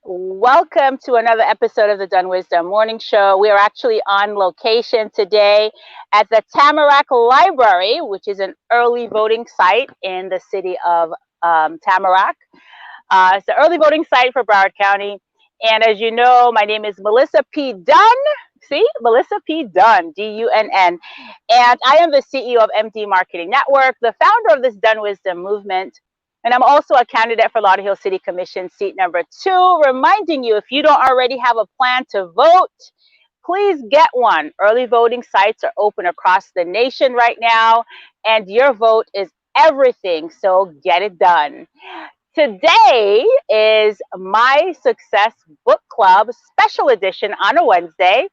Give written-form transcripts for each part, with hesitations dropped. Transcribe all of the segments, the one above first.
Welcome to another episode of the DunnWisdom Morning Show. We are actually on location today at the Tamarack Library, which is an early voting site in the city of Tamarack. It's the early voting site for Broward County. And as you know, my name is Melissa P. Dunn. See, Melissa P. Dunn, D-U-N-N. And I am the CEO of MD Marketing Network, the founder of this DunnWisdom movement. And I'm also a candidate for Lauderhill City Commission seat number 2, reminding you, if you don't already have a plan to vote, please get one. Early voting sites are open across the nation right now, and your vote is everything, so get it done. Today is My Success Book Club special edition on a Wednesday,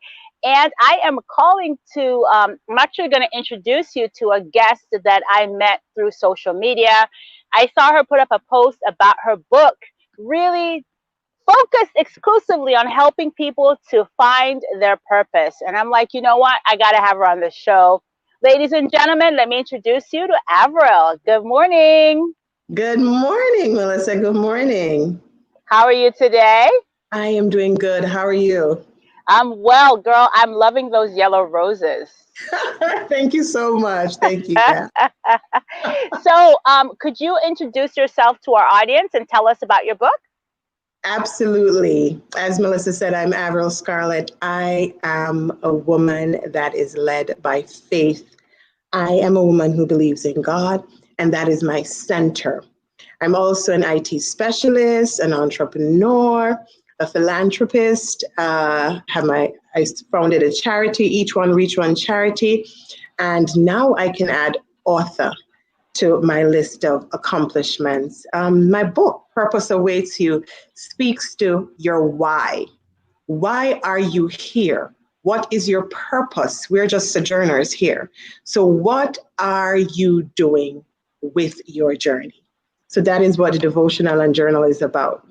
and I am calling to, I'm actually going to introduce you to a guest that I met through social media. I saw her put up a post about her book, really focused exclusively on helping people to find their purpose. And I'm like, you know what? I got to have her on the show. Ladies and gentlemen, let me introduce you to Avril. Good morning. Good morning, Melissa. Good morning. How are you today? I am doing good. How are you? I'm well, girl. I'm loving those yellow roses. Thank you so much. Thank you. So, could you introduce yourself to our audience and tell us about your book? Absolutely. As Melissa said, I'm Avril Scarlett. I am a woman that is led by faith. I am a woman who believes in God, and that is my center. I'm also an IT specialist, an entrepreneur, a philanthropist. I founded a charity, Each One Reach One charity, and now I can add author to my list of accomplishments. My book, Purpose Awaits You, speaks to your why. Why are you here? What is your purpose? We're just sojourners here. So what are you doing with your journey? So that is what the devotional and journal is about.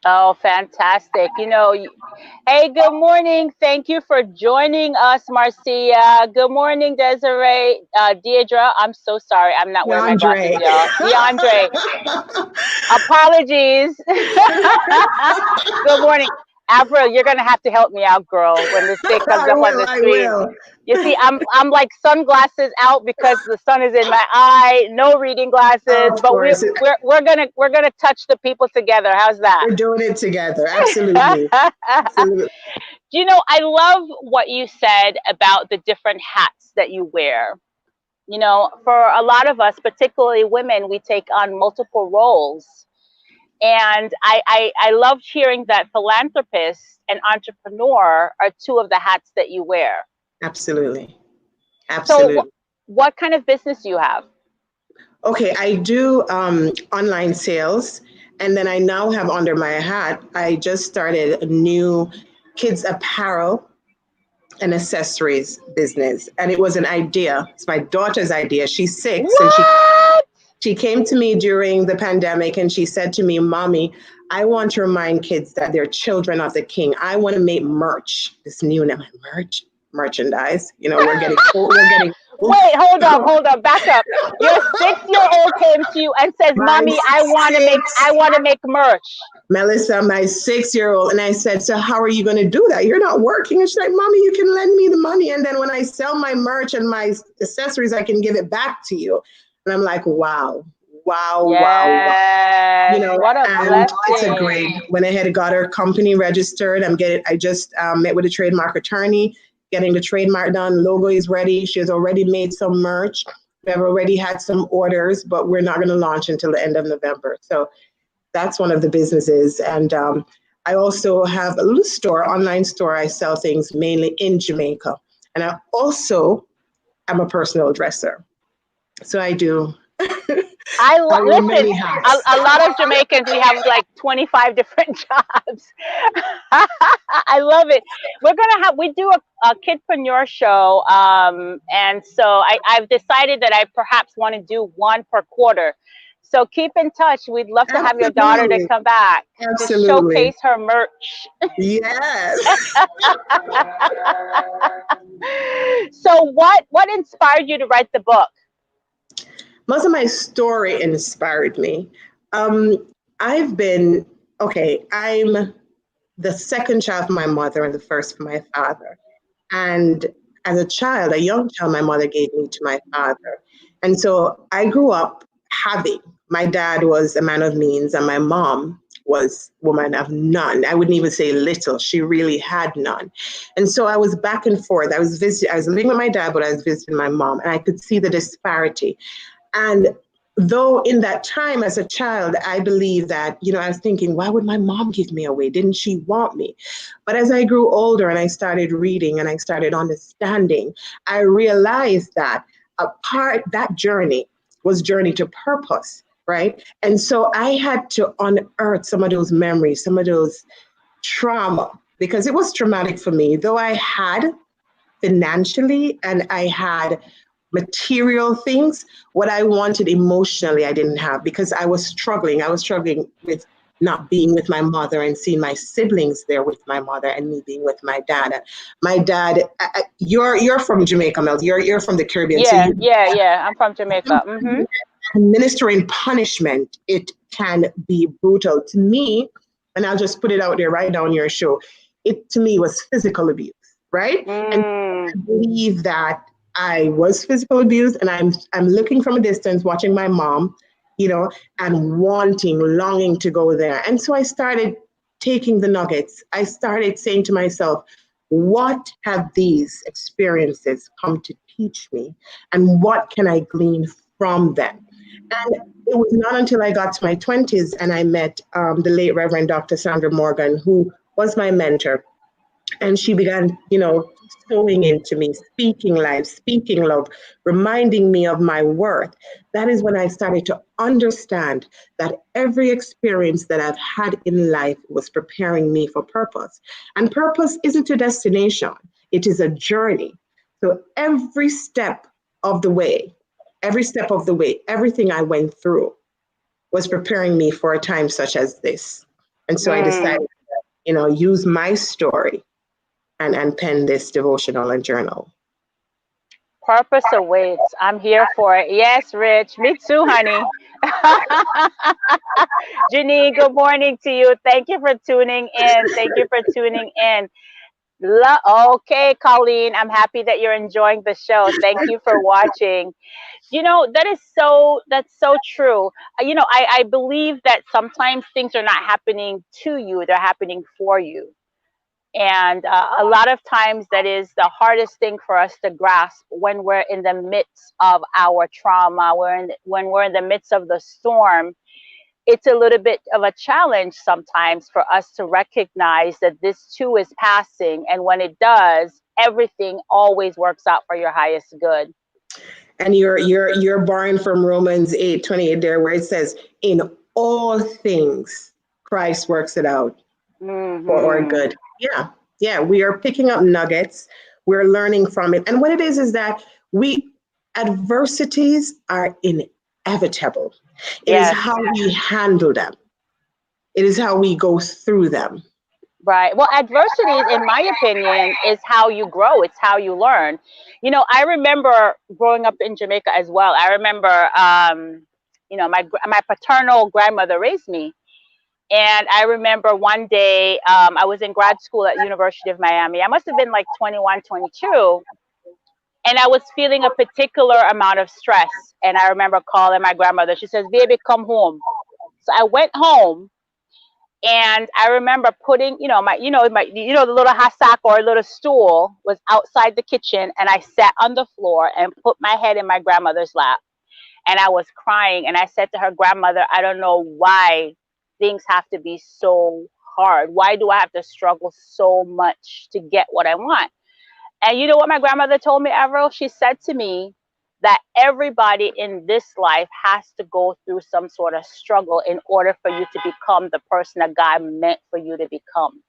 Oh, fantastic. Hey, good morning. Thank you for joining us, Marcia. Good morning, Desiree. Deidre, I'm so sorry. I'm not wearing my glasses, y'all. DeAndre. Apologies. Good morning. Avril, you're going to have to help me out, girl, when this thing comes up on the screen. You see, I'm like sunglasses out because the sun is in my eye, no reading glasses, but we're gonna touch the people together. How's that? We're doing it together. Absolutely. Absolutely. I love what you said about the different hats that you wear. For a lot of us, particularly women, we take on multiple roles. And I loved hearing that philanthropist and entrepreneur are two of the hats that you wear. Absolutely. Absolutely. So what kind of business do you have? Okay, I do online sales. And then I now have under my hat, I just started a new kids apparel and accessories business. And it was an idea. It's my daughter's idea. She's 6. What? And she came to me during the pandemic and she said to me, Mommy, I want to remind kids that they're children of the King. I want to make merch. This new name, merchandise. We're getting. Wait, hold up, back up. Your 6-year-old came to you and says, "Mommy, I want to make merch." Melissa, my 6-year-old, and I said, "So how are you going to do that? You're not working." And she's like, "Mommy, you can lend me the money, and then when I sell my merch and my accessories, I can give it back to you." And I'm like, wow. Yes. What a blessing. It's a great. Went ahead and got her company registered. I just met with a trademark attorney, getting the trademark done. Logo is ready. She has already made some merch. We have already had some orders, but we're not going to launch until the end of November. So that's one of the businesses. And I also have a little store, online store. I sell things mainly in Jamaica. And I also am a personal dresser. So I do. Listen, a lot of Jamaicans, we have like 25 different jobs. I love it. We do a kidpreneur show. And so I've decided that I perhaps want to do one per quarter. So keep in touch. We'd love to have your daughter to come back to showcase her merch. Yes. So what inspired you to write the book? Most of my story inspired me. I've been okay, I'm the second child from my mother and the first from my father. And as a child, a young child, my mother gave me to my father. And so I grew up having, my dad was a man of means and my mom was woman of none. I wouldn't even say little. She really had none. And so I was back and forth. I was living with my dad, but I was visiting my mom, and I could see the disparity. And though in that time as a child, I believe that, I was thinking, why would my mom give me away? Didn't she want me? But as I grew older and I started reading and I started understanding, I realized that that journey was journey to purpose, right? And so I had to unearth some of those memories, some of those trauma, because it was traumatic for me. Though I had financially and I had material things, what I wanted emotionally, I didn't have, because I was struggling. I was struggling with not being with my mother and seeing my siblings there with my mother and me being with my dad. My dad, you're from Jamaica, Mel. You're from the Caribbean, so Yeah, you yeah, yeah. I'm from Jamaica. Mm-hmm. administering punishment. It can be brutal to me, and I'll just put it out there right now on your show. It to me was physical abuse, right? And I believe that I was physical abused, and I'm looking from a distance, watching my mom, and longing to go there. And so I started taking the nuggets. I started saying to myself, what have these experiences come to teach me, and what can I glean from them? And it was not until I got to my 20s and I met the late Reverend Dr. Sandra Morgan, who was my mentor, and she began, sowing into me, speaking life, speaking love, reminding me of my worth. That is when I started to understand that every experience that I've had in life was preparing me for purpose. And purpose isn't a destination, it is a journey. So every step of the way, everything I went through was preparing me for a time such as this. And so I decided, use my story and pen this devotional and journal. Purpose awaits. I'm here for it. Yes, Rich. Me too, honey. Janine, good morning to you. Thank you for tuning in. Thank you for tuning in. Okay, Colleen, I'm happy that you're enjoying the show. Thank you for watching. That's so true. I believe that sometimes things are not happening to you, they're happening for you. And a lot of times that is the hardest thing for us to grasp when we're in the midst of our trauma, when we're in the midst of the storm. It's a little bit of a challenge sometimes for us to recognize that this too is passing. And when it does, everything always works out for your highest good. And you're borrowing from Romans 8:28 there, where it says, in all things, Christ works it out for our good. Yeah, we are picking up nuggets. We're learning from it. And what it is that adversities are inevitable. It is how we handle them. It is how we go through them. Right. Well, adversity, in my opinion, is how you grow. It's how you learn. I remember growing up in Jamaica as well. I remember, my paternal grandmother raised me. And I remember one day I was in grad school at University of Miami. I must have been like 21, 22. And I was feeling a particular amount of stress. And I remember calling my grandmother. She says, baby, come home. So I went home. And I remember putting, the little hassak or little stool was outside the kitchen, and I sat on the floor and put my head in my grandmother's lap, and I was crying. And I said to her, grandmother, I don't know why things have to be so hard. Why do I have to struggle so much to get what I want? And you know what my grandmother told me, Avril? She said to me that everybody in this life has to go through some sort of struggle in order for you to become the person that God meant for you to become.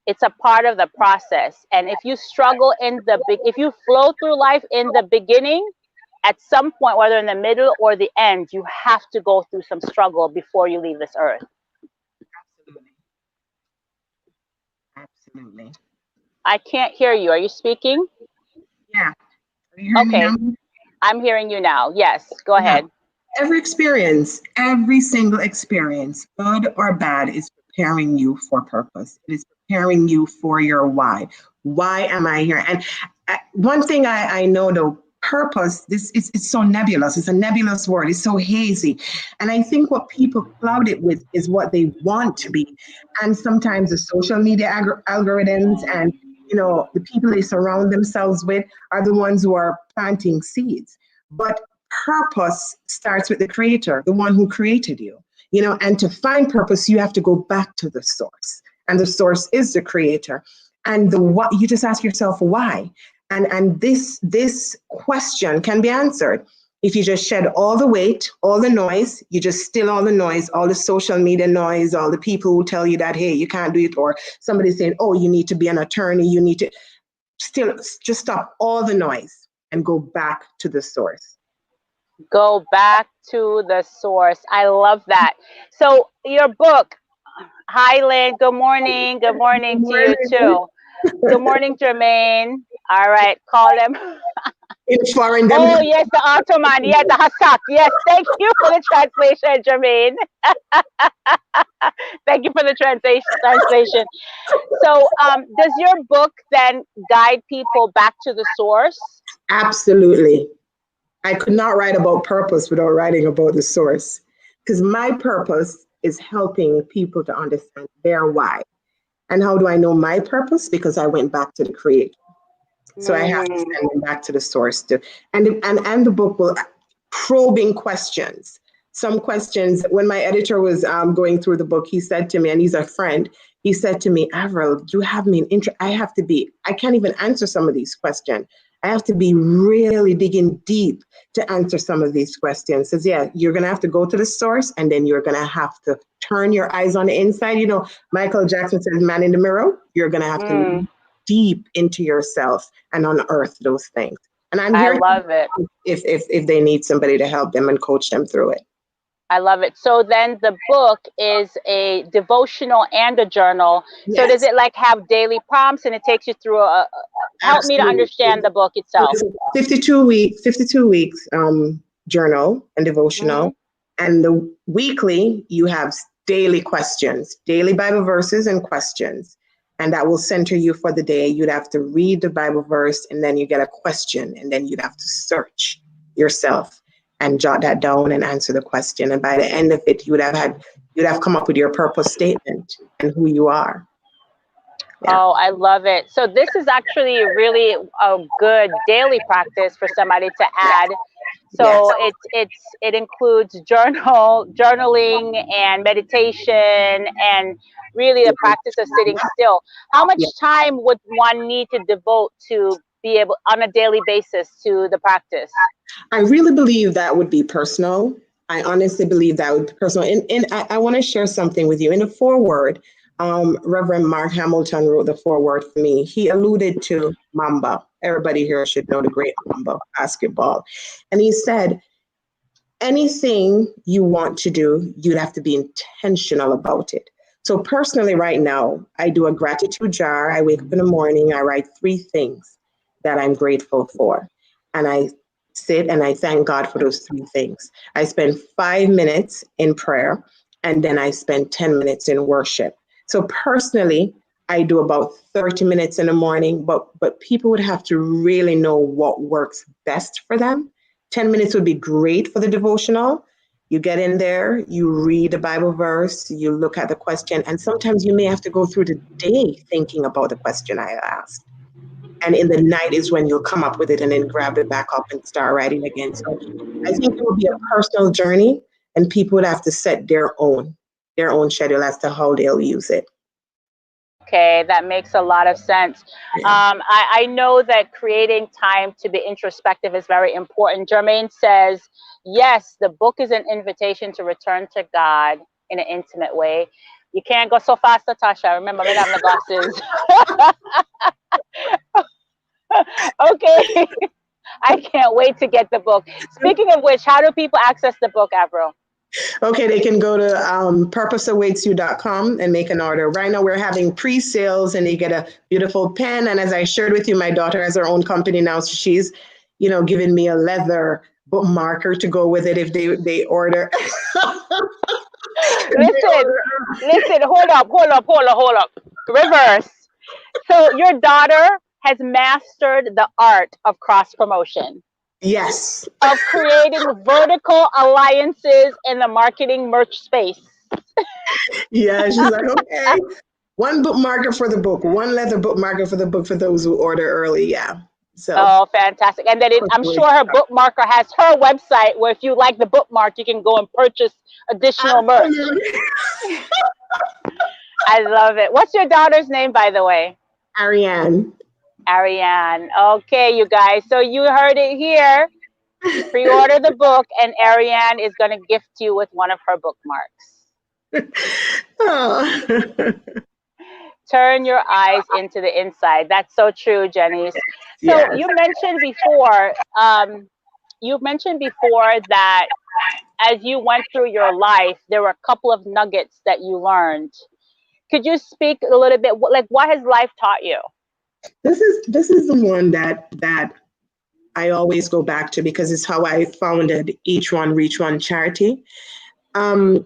It's a part of the process. And if you struggle if you flow through life in the beginning, at some point, whether in the middle or the end, you have to go through some struggle before you leave this earth. Absolutely. I can't hear you. Are you speaking? Yeah. Are you hearing me now? I'm hearing you now. Yes, go ahead. Every experience, every single experience, good or bad, is preparing you for purpose. It is preparing you for your why. Why am I here? And one thing I know though, purpose, it's so nebulous. It's a nebulous word. It's so hazy. And I think what people cloud it with is what they want to be. And sometimes the social media algorithms and the people they surround themselves with are the ones who are planting seeds. But purpose starts with the creator, the one who created you. And to find purpose, you have to go back to the source. And the source is the creator. And the what, you just ask yourself why. And this question can be answered if you just shed all the weight, all the noise, you just still all the noise, all the social media noise, all the people who tell you that, hey, you can't do it, or somebody saying, oh, you need to be an attorney, you need to still just stop all the noise and go back to the source. Go back to the source. I love that. So your book, hi, Lynn. Good morning. Good morning to you too. Good morning, Jermaine. All right, call them. Oh, yes, the Ottoman. Yes, the Hassak. Yes, thank you for the translation, Jermaine. Thank you for the translation. So does your book then guide people back to the source? Absolutely. I could not write about purpose without writing about the source, because my purpose is helping people to understand their why. And how do I know my purpose? Because I went back to the creator. So I have to send them back to the source too. And the book will probing questions. Some questions, when my editor was going through the book, he said to me, and he's a friend, he said to me, Avril, you have me in I can't even answer some of these questions. I have to be really digging deep to answer some of these questions. Says, yeah, you're going to have to go to the source, and then you're going to have to turn your eyes on the inside. Michael Jackson says, man in the mirror, you're going to have to look deep into yourself and unearth those things. And I'm here. I love it. If they need somebody to help them and coach them through it. I love it. So then the book is a devotional and a journal. Yes. So does it have daily prompts, and it takes you through help me to understand the book itself? 52 weeks journal and devotional. And the weekly, you have daily questions, daily Bible verses and questions. And that will center you for the day. You'd have to read the Bible verse, and then you get a question, and then you'd have to search yourself and jot that down and answer the question. And by the end of it, you'd have come up with your purpose statement and who you are. Yeah. Oh, I love it. So this is actually really a good daily practice for somebody to add. So it includes journaling and meditation, and really the practice of sitting still. How much time would one need to devote to be able on a daily basis to the practice? I really believe that would be personal. I honestly believe that would be personal. And I want to share something with you. In the foreword, Reverend Mark Hamilton wrote the foreword for me. He alluded to Mamba. Everybody here should know the great Mamba basketball. And he said, anything you want to do, you'd have to be intentional about it. So personally, right now, I do a gratitude jar. I wake up in the morning, I write 3 things that I'm grateful for. And I sit and I thank God for those 3 things. I spend 5 minutes in prayer, and then I spend 10 minutes in worship. So personally, I do about 30 minutes in the morning, but people would have to really know what works best for them. 10 minutes would be great for the devotional. You get in there, you read the Bible verse, you look at the question, and sometimes you may have to go through the day thinking about the question I asked. And in the night is when you'll come up with it and then grab it back up and start writing again. So I think it will be a personal journey, and people would have to set their own schedule as to how they'll use it. Okay, that makes a lot of sense. Yeah. I know that creating time to be introspective is very important. Jermaine says, yes, the book is an invitation to return to God in an intimate way. You can't go so fast, Natasha. Remember, I have the glasses. Okay. I can't wait to get the book. Speaking of which, how do people access the book, Avril? Okay, they can go to purposeawaitsyou.com and make an order. Right now we're having pre-sales, and they get a beautiful pen. And as I shared with you, my daughter has her own company now. So she's, giving me a leather bookmarker to go with it if they order. Listen, hold up. Reverse. So your daughter has mastered the art of cross promotion, Yes. of creating vertical alliances in the marketing merch space. Yeah, she's like, okay, one bookmarker for the book, one leather bookmarker for the book for those who order early. Yeah. So Oh, fantastic. And then I'm sure her bookmarker has her website where if you like the bookmark, you can go and purchase additional merch. I love it. What's your daughter's name, by the way? Ariane. Ariane. Okay, you guys. So you heard it here. Pre-order the book, and Ariane is going to gift you with one of her bookmarks. Oh. Turn your eyes into the inside. That's so true, Jenny. So Yes. you mentioned before that as you went through your life, there were a couple of nuggets that you learned. Could you speak a little bit, like what has life taught you? This is the one that I always go back to because it's how I founded Each One Reach One charity. And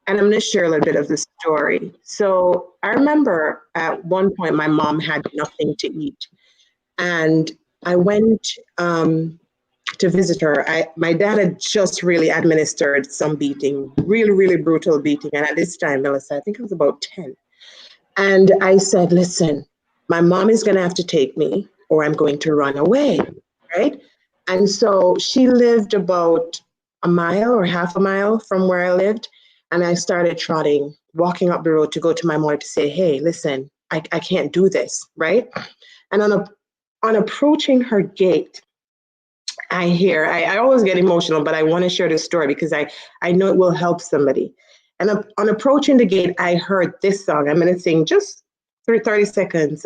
I'm going to share a little bit of the story. So I remember at one point my mom had nothing to eat, and I went to visit her. My dad had just really administered some beating, really, really brutal beating. And at this time, Melissa, I think I was about 10. And I said, listen, my mom is going to have to take me or I'm going to run away, right? And so she lived about a mile or half a mile from where I lived. And I started trotting, walking up the road to go to my mother to say, hey, listen, I can't do this, right? And on approaching her gate, I always get emotional, but I want to share this story because I know it will help somebody. And on approaching the gate, I heard this song. I'm going to sing just for 30 seconds.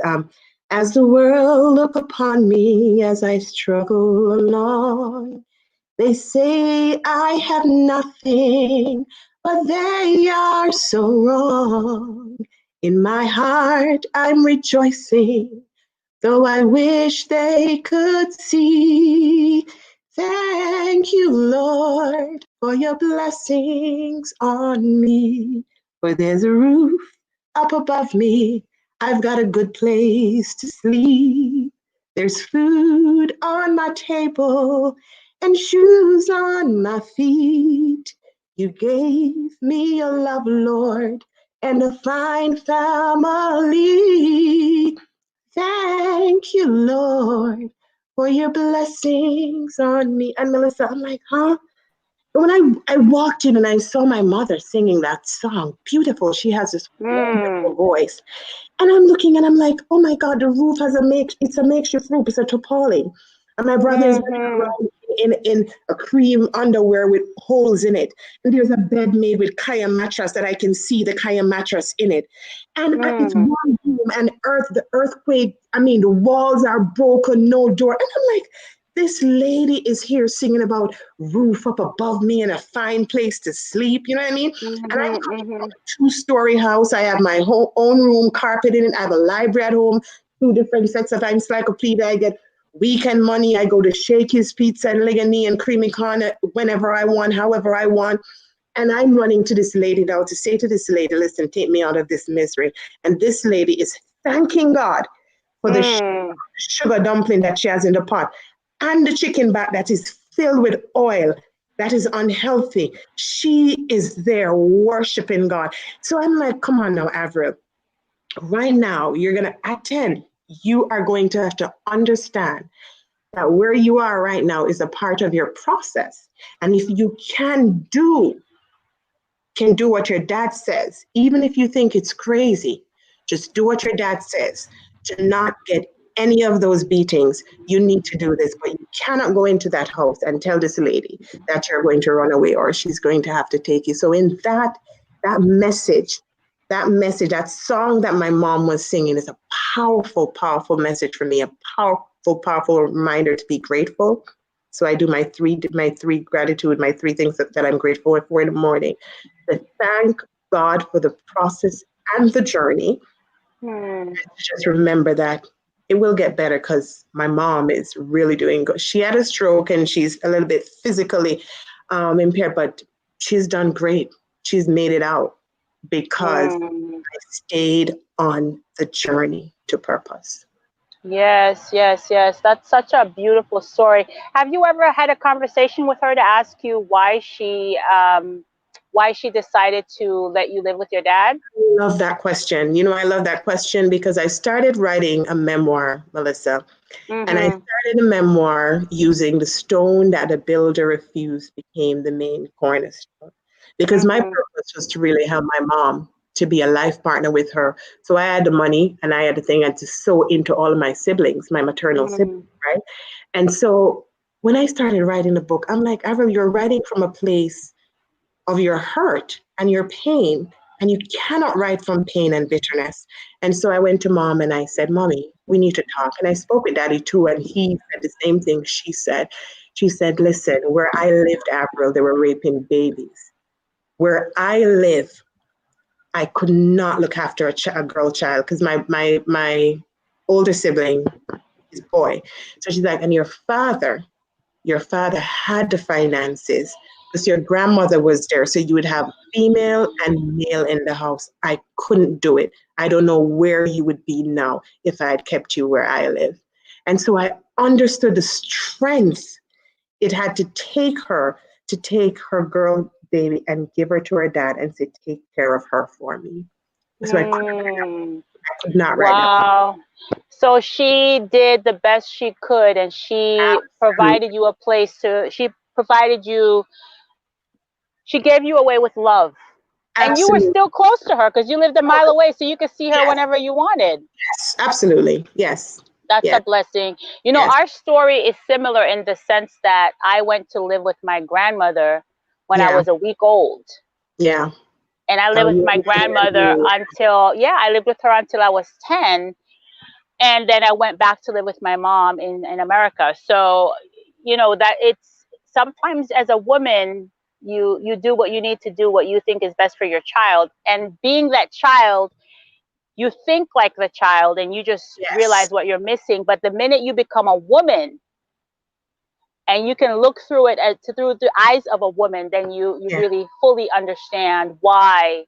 As the world look upon me as I struggle along, they say I have nothing, but they are so wrong. In my heart, I'm rejoicing, though I wish they could see. Thank you, Lord, for your blessings on me. For there's a roof up above me. I've got a good place to sleep. There's food on my table and shoes on my feet. You gave me a love, Lord, and a fine family. Thank you, Lord, for your blessings on me. And Melissa, I'm like, huh? And when I walked in and I saw my mother singing that song, beautiful. She has this wonderful voice. And I'm looking and I'm like, oh my God, the roof has it's a makeshift roof. It's a tarpaulin. And my brother's running around in a cream underwear with holes in it. And there's a bed made with Kaya mattress that I can see the Kaya mattress in it. And it's one room and the earthquake, the walls are broken, no door. And I'm like, this lady is here singing about roof up above me and a fine place to sleep. You know what I mean? And I come from a 2-story house. I have my own room, carpet in it. I have a library at home, 2 different sets of encyclopedia. I get weekend money. I go to Shakey's Pizza and Ligani and Creamy Corn whenever I want, however I want. And I'm running to this lady now to say to this lady, listen, take me out of this misery. And this lady is thanking God for the sugar dumpling that she has in the pot and the chicken back that is filled with oil, that is unhealthy. She is there worshiping God. So I'm like, come on now, Avril. Right now, you're going to attend. You are going to have to understand that where you are right now is a part of your process. And if you can do what your dad says, even if you think it's crazy, just do what your dad says. To not get any of those beatings, you need to do this, but you cannot go into that house and tell this lady that you're going to run away or she's going to have to take you. So in that message, that song that my mom was singing is a powerful, powerful message for me, a powerful, powerful reminder to be grateful. So I do my three gratitude, my 3 things that I'm grateful for in the morning. To thank God for the process and the journey. Just remember that it will get better because my mom is really doing good. She had a stroke and she's a little bit physically impaired, but she's done great. She's made it out because I stayed on the journey to purpose. Yes, yes, yes. That's such a beautiful story. Have you ever had a conversation with her to ask you why she decided to let you live with your dad? I love that question. I love that question because I started writing a memoir, Melissa, and I started a memoir using the stone that a builder refused became the main cornerstone. Because my purpose was to really help my mom to be a life partner with her. So I had the money and I had the thing and to sow into all of my siblings, my maternal siblings, right? And so when I started writing the book, I'm like, Avril, you're writing from a place of your hurt and your pain, and you cannot write from pain and bitterness. And so I went to mom and I said, Mommy, we need to talk. And I spoke with daddy too, and he said the same thing she said. She said, listen, where I lived, Avril, they were raping babies. Where I live, I could not look after a girl child because my older sibling is boy. So she's like, and your father had the finances because your grandmother was there. So you would have female and male in the house. I couldn't do it. I don't know where you would be now if I had kept you where I live. And so I understood the strength it had to take her girl baby and give her to her dad and say, take care of her for me. So I could not write that. Wow. So she did the best she could, and she provided you a place she gave you away with love. And you were still close to her because you lived a mile away, so you could see her whenever you wanted. Yes, absolutely. Yes. That's a blessing. Our story is similar in the sense that I went to live with my grandmother when I was a week old. Yeah. And I lived with my grandmother I lived with her until I was 10. And then I went back to live with my mom in America. So, that it's sometimes as a woman, you do what you need to do, what you think is best for your child. And being that child, you think like the child and you just realize what you're missing. But the minute you become a woman and you can look through it through the eyes of a woman, then you really fully understand why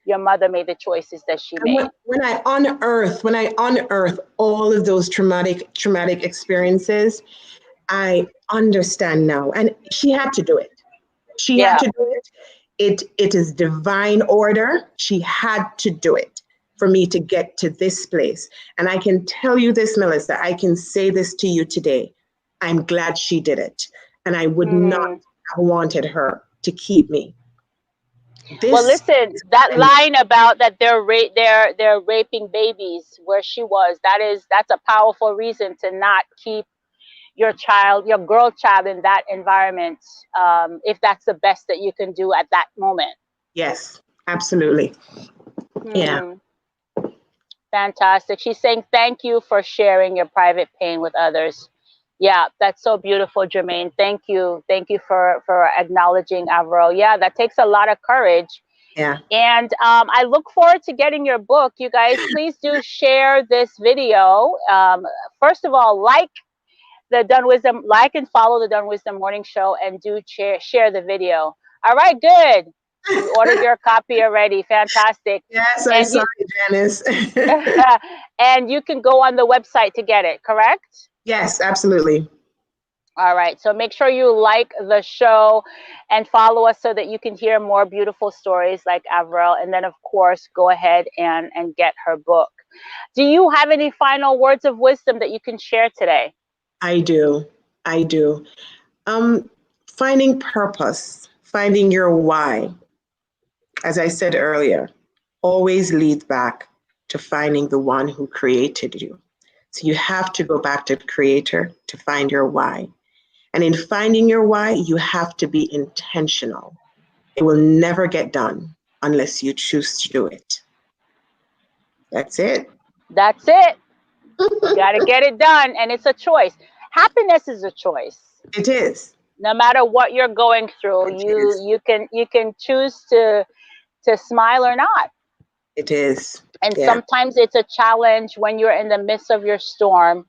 your mother made the choices that she made. When I unearth all of those traumatic experiences, I understand now. And she had to do it. She had to do it. It is divine order. She had to do it for me to get to this place. And I can tell you this, Melissa, I can say this to you today. I'm glad she did it. And I would not have wanted her to keep me. Well, listen, that line about that they're raping babies where she was, that's a powerful reason to not keep your girl child in that environment, if that's the best that you can do at that moment. Yes, absolutely. Yeah. Fantastic. She's saying thank you for sharing your private pain with others. Yeah, that's so beautiful, Jermaine. Thank you. Thank you for acknowledging Avril. Yeah, that takes a lot of courage. Yeah. And I look forward to getting your book. You guys, please do share this video. First of all, like and follow the DunnWisdom Morning Show, and do share the video. All right, good. You ordered your copy already. Fantastic. Yes, I saw it, Janice. And you can go on the website to get it, correct? Yes, absolutely. All right. So make sure you like the show and follow us so that you can hear more beautiful stories like Avril. And then, of course, go ahead and get her book. Do you have any final words of wisdom that you can share today? I do. Finding purpose, finding your why, as I said earlier, always leads back to finding the one who created you. So you have to go back to the creator to find your why. And in finding your why, you have to be intentional. It will never get done unless you choose to do it. That's it. That's it. You got to get it done. And it's a choice. Happiness is a choice. It is. No matter what you're going through, you can choose to smile or not. It is. And Yeah. sometimes it's a challenge when you're in the midst of your storm,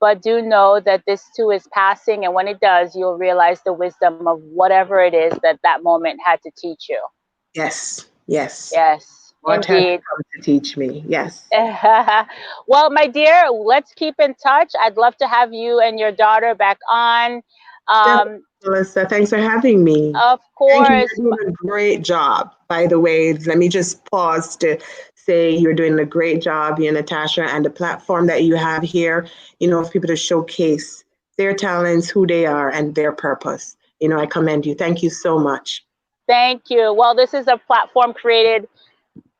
but do know that this too is passing. And when it does, you'll realize the wisdom of whatever it is that that moment had to teach you. Yes. Yes. Yes, What has indeed. come to teach me? Yes. Well, my dear, let's keep in touch. I'd love to have you and your daughter back on. Definitely, Um, Melissa. Thanks for having me. of Thank you. course. You're doing a great job. By the way, let me just pause to say you're doing a great job, you, Natasha, and the platform that you have here, for people to showcase their talents, who they are, and their purpose. I commend you. Thank you so much. Thank you. Well, this is a platform created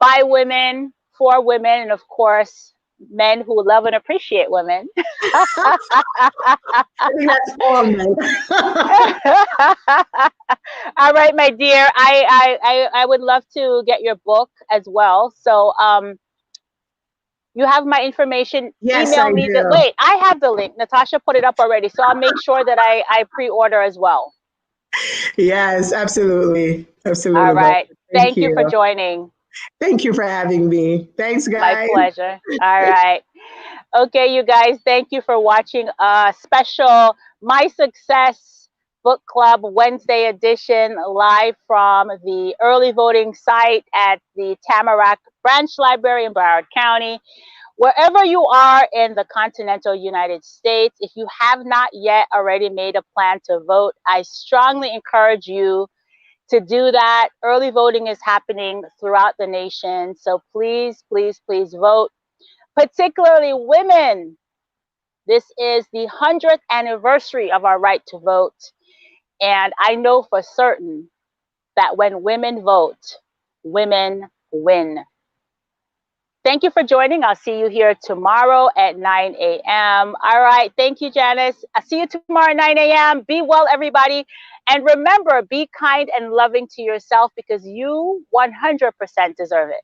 by women, for women, and of course, men who love and appreciate women. I think that's all, man. All right, my dear. I would love to get your book as well. So you have my information. Yes, Email I me the do. wait. I have the link. Natasha put it up already, so I'll make sure that I pre-order as well. Yes, absolutely. All Absolutely. right. Thank Thank you for you. joining. Thank you for having me. Thanks, My guys. pleasure. All right. Okay, you guys, thank you for watching a special My Success Book Club Wednesday edition live from the early voting site at the Tamarack Branch Library in Broward County. Wherever you are in the continental United States, if you have not yet already made a plan to vote, I strongly encourage you to do that. Early voting is happening throughout the nation, so please, please, please vote, particularly women. This is the 100th anniversary of our right to vote. And I know for certain that when women vote, women win. Thank you for joining. I'll see you here tomorrow at 9 a.m. All right. Thank you, Janice. I'll see you tomorrow at 9 a.m. Be well, everybody. And remember, be kind and loving to yourself because you 100% deserve it.